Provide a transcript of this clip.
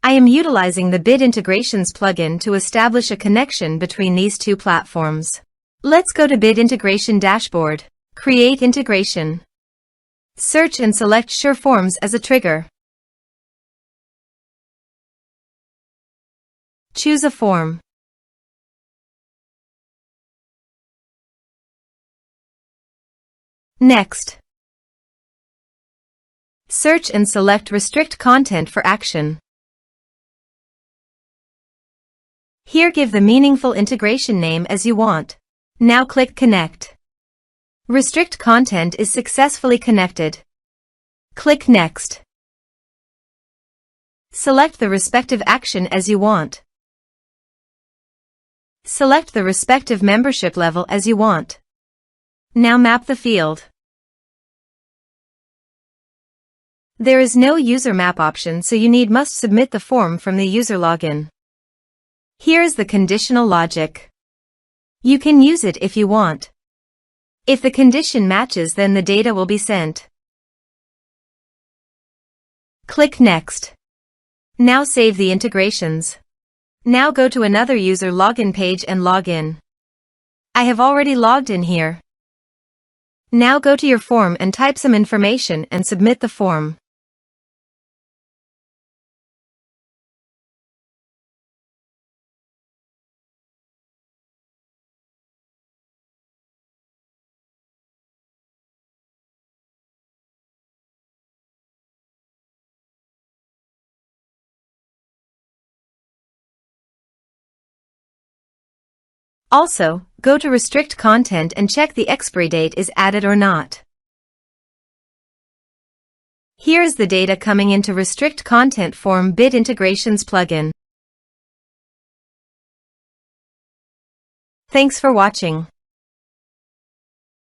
I am utilizing the Bit Integrations plugin to establish a connection between these two platforms. Let's go to Bit Integration Dashboard. Create integration. Search and select SureForms as a trigger. Choose a form. Next, search and select Restrict Content for action. Here give the meaningful integration name as you want. Now click Connect. Restrict Content is successfully connected. Click Next. Select the respective action as you want. Select the respective membership level as you want. Now map the field. There is no user map option, so you must submit the form from the user login. Here is the conditional logic. You can use it if you want. If the condition matches, then the data will be sent. Click Next. Now save the integrations. Now go to another user login page and log in. I have already logged in here. Now go to your form and type some information and submit the form. Also, go to Restrict Content and check the expiry date is added or not. Here is the data coming into Restrict Content form Bit Integrations plugin. Thanks for watching.